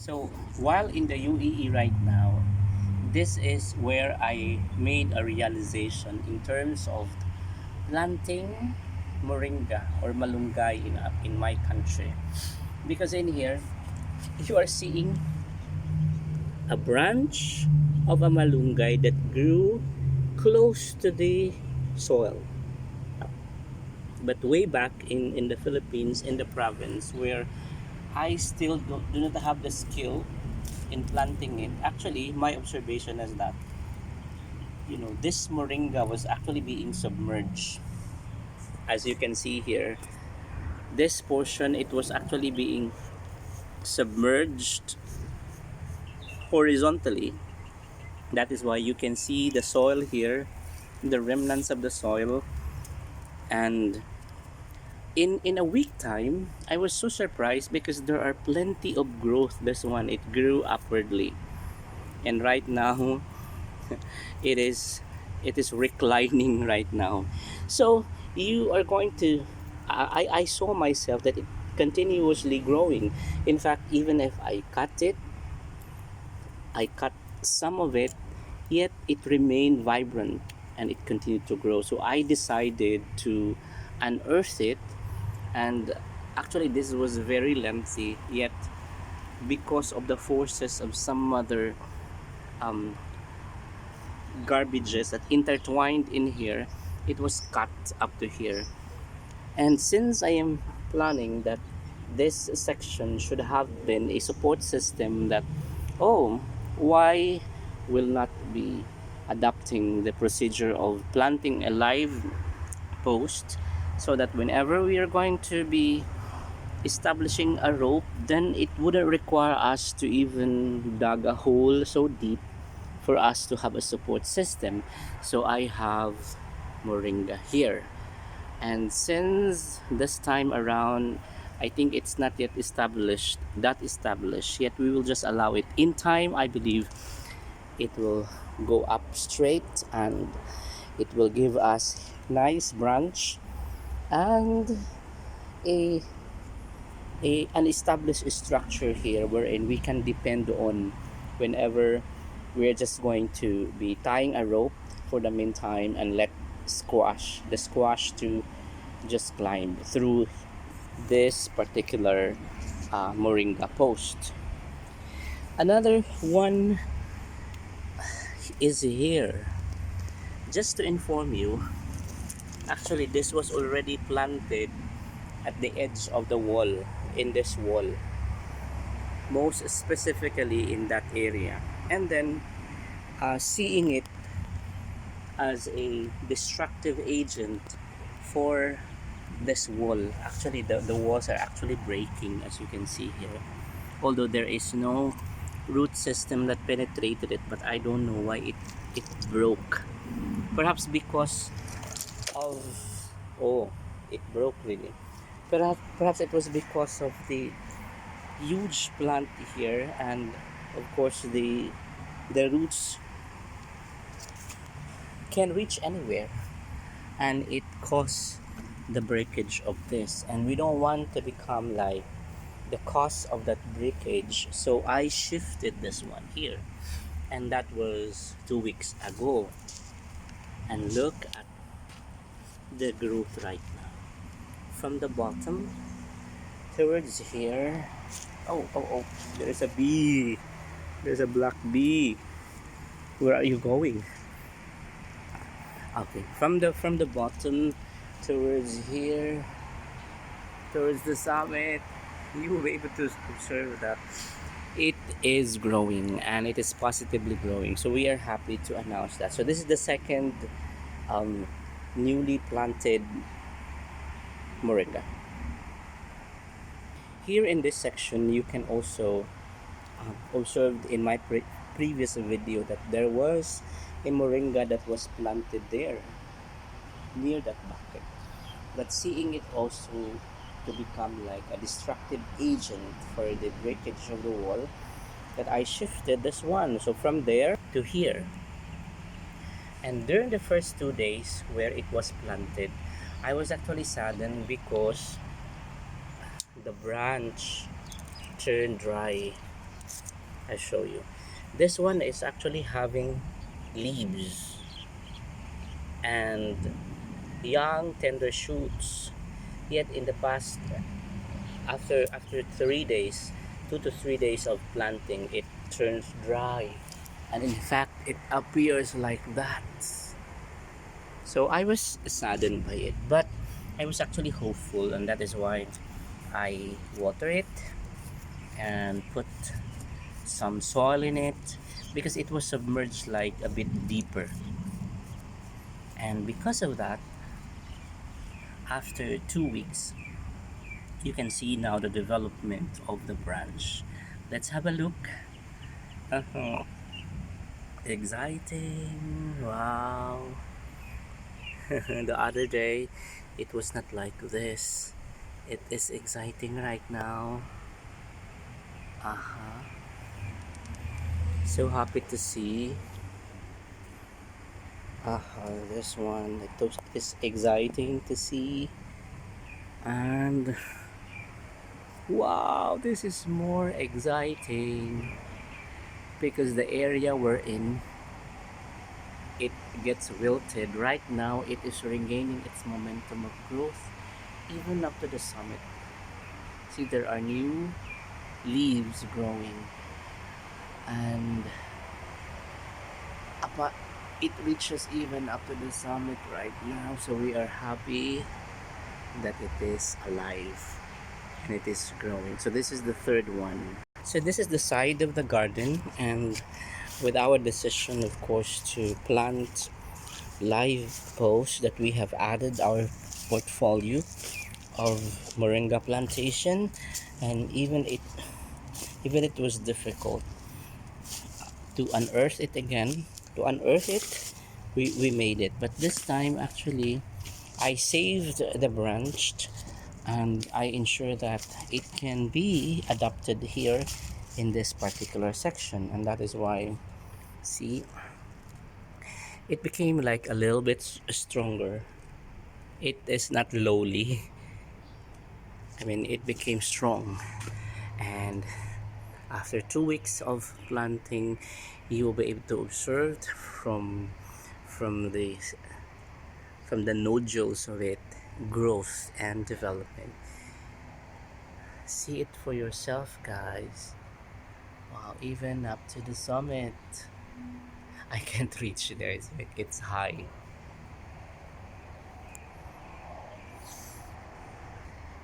So while in the UAE right now, this is where I made a realization in terms of planting moringa or malunggay in my country. Because in here, you are seeing a branch of a malunggay that grew close to the soil. But way back in the Philippines, in the province, where I still do not have the skill in planting it. Actually, my observation is that, this moringa was actually being submerged. As you can see here, this portion, it was actually being submerged horizontally. That is why you can see the soil here, the remnants of the soil. And in a week time, I was so surprised because there are plenty of growth. This one, it grew upwardly. And right now, it is reclining right now. So you are going to I saw myself that it continuously growing. In fact, even if I cut some of it, yet it remained vibrant and it continued to grow. So I decided to unearth it. And actually this was very lengthy, yet because of the forces of some other um, garbages that intertwined in here, it was cut up to here. And since I am planning that this section should have been a support system, that, oh, why will not be adopting the procedure of planting a live post, so that whenever we are going to be establishing a rope, then it wouldn't require us to even dug a hole so deep for us to have a support system. So I have moringa here. And since this time around, I think it's not yet established, yet we will just allow it. In time, I believe it will go up straight and it will give us nice branch and a an established structure here wherein we can depend on whenever we're just going to be tying a rope for the meantime and let the squash to just climb through this particular moringa post. Another one is here. Just to inform you, actually this was already planted at the edge of the wall, in this wall, most specifically in that area. And then seeing it as a destructive agent for this wall. Actually the walls are actually breaking, as you can see here, although there is no root system that penetrated it. But I don't know why it broke. Perhaps because of, oh, it broke really. Perhaps it was because of the huge plant here, and of course the roots can reach anywhere, and it caused the breakage of this. And we don't want to become like the cause of that breakage, so I shifted this one here, and that was 2 weeks ago. And look at the growth right now, from the bottom towards here. Oh, there's a bee, there's a black bee. Where are you going? Okay, from the bottom towards here, towards the summit, you will be able to observe that it is growing, and it is positively growing. So we are happy to announce that. So this is the second newly planted moringa. Here in this section, you can also observe in my previous video that there was a moringa that was planted there near that bucket. But seeing it also to become like a destructive agent for the breakage of the wall, that I shifted this one, so from there to here. And during the first 2 days where it was planted, I was actually saddened because the branch turned dry. I show you. This one is actually having leaves and young tender shoots. Yet in the past, after 3 days, 2 to 3 days of planting, it turns dry, and in fact, it appears like that. So I was saddened by it, but I was actually hopeful, and that is why I water it and put some soil in it because it was submerged like a bit deeper. And because of that, after 2 weeks, you can see now the development of the branch. Let's have a look. Uh-huh. Exciting! Wow! The other day, it was not like this. It is exciting right now. Uh-huh. So happy to see. This one. It is exciting to see. And wow, this is more exciting because the area we're in, it gets wilted. Right now, it is regaining its momentum of growth even up to the summit. See, there are new leaves growing, and it reaches even up to the summit right now. So we are happy that it is alive and it is growing. So this is the third one. So this is the side of the garden, and with our decision, of course, to plant live posts, that we have added our portfolio of moringa plantation. And even it was difficult to unearth it again. To unearth it, we made it, but this time actually I saved the branch, and I ensure that it can be adopted here in this particular section. And that is why, see, it became like a little bit stronger. It is not lowly. I mean, it became strong. And after 2 weeks of planting, you will be able to observe from the from the nodules of it, growth and development. See it for yourself, guys. Wow, even up to the summit. I can't reach there, it's high.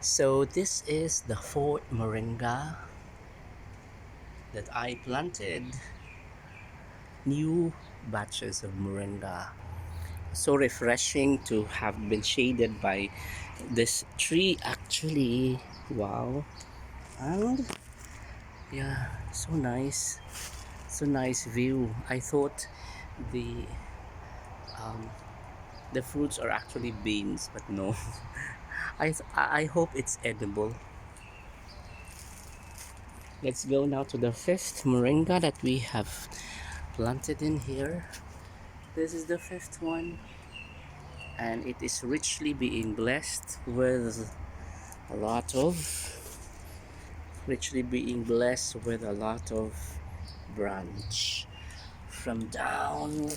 So this is the fourth moringa that I planted. New batches of moringa. So refreshing to have been shaded by this tree actually. Wow. And yeah, so nice. So nice view. I thought the um, the fruits are actually beans, but no. I hope it's edible. Let's go now to the fifth moringa that we have planted in here. This is the fifth one, and it is richly being blessed with a lot of branch from down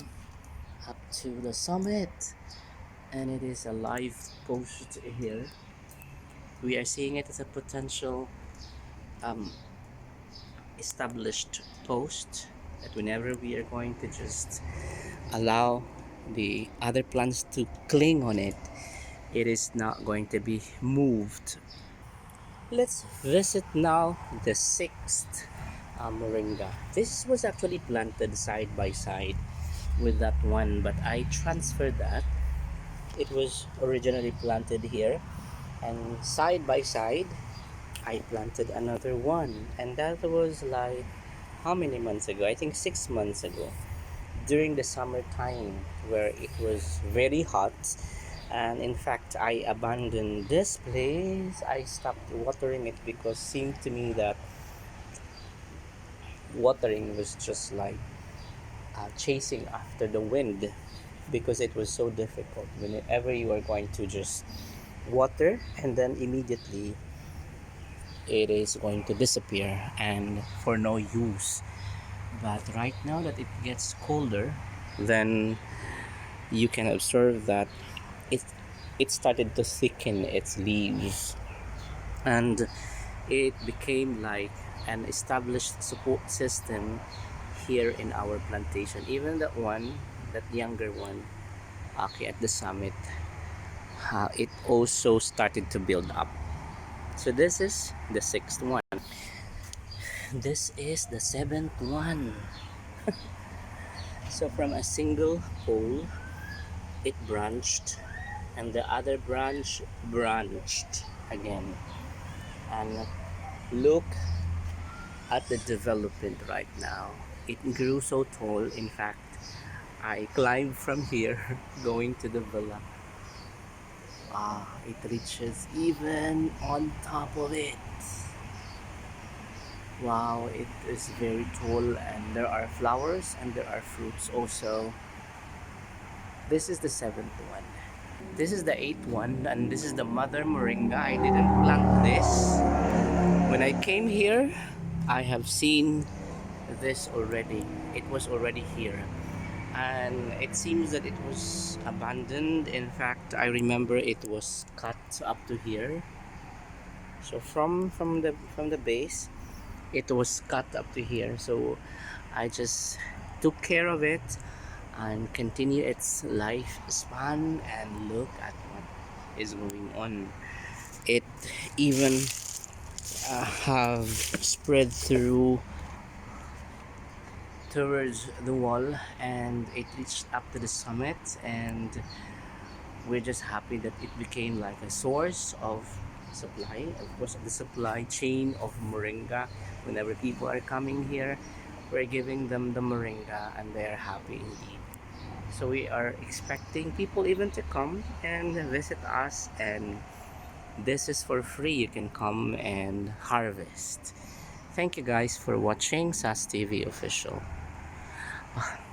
up to the summit. And it is a live post here. We are seeing it as a potential established post, that whenever we are going to just allow the other plants to cling on it, it is not going to be moved. Let's visit now the sixth moringa. This was actually planted side by side with that one, but I transferred that. It was originally planted here, and side by side I planted another one, and that was like how many months ago? I think 6 months ago, during the summertime, where it was very hot. And in fact, I abandoned this place. I stopped watering it because it seemed to me that watering was just like chasing after the wind, because it was so difficult whenever you are going to just water and then immediately it is going to disappear and for no use. But right now that it gets colder, then you can observe that it it started to thicken its leaves, and it became like an established support system here in our plantation. Even that younger one, okay, at the summit, it also started to build up. So this is the sixth one. This is the seventh one. So from a single pole, it branched, and the other branch branched again. And look at the development right now. It grew so tall. In fact, I climbed from here going to the villa. It reaches even on top of it. Wow, it is very tall, and there are flowers and there are fruits also. This is the seventh one. This is the eighth one, and this is the mother moringa. I didn't plant this. When I came here, I have seen this already. It was already here, and it seems that it was abandoned. In fact, I remember it was cut up to here. So from the base, it was cut up to here. So I just took care of it and continue its lifespan, and look at what is going on. It even have spread through towards the wall, and it reached up to the summit, and we're just happy that it became like a source of supply, of course, the supply chain of moringa. Whenever people are coming here, we're giving them the moringa, and they're happy indeed. So we are expecting people even to come and visit us, and this is for free. You can come and harvest. Thank you guys for watching SAS TV official.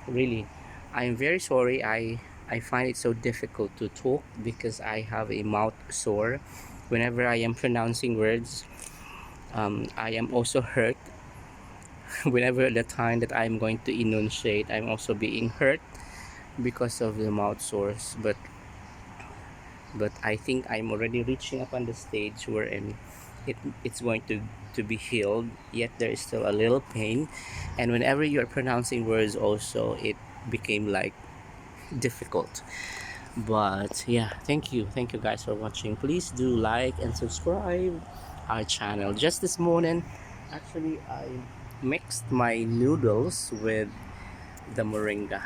Really, I'm very sorry. I find it so difficult to talk because I have a mouth sore. Whenever I am pronouncing words, I am also hurt. Whenever the time that I'm going to enunciate, I'm also being hurt because of the mouth sores. But I think I'm already reaching up on the stage wherein it's going to be healed, yet there is still a little pain, and whenever you're pronouncing words also, it became like difficult. But yeah, thank you guys for watching. Please do like and subscribe our channel. Just this morning, actually, I mixed my noodles with the moringa.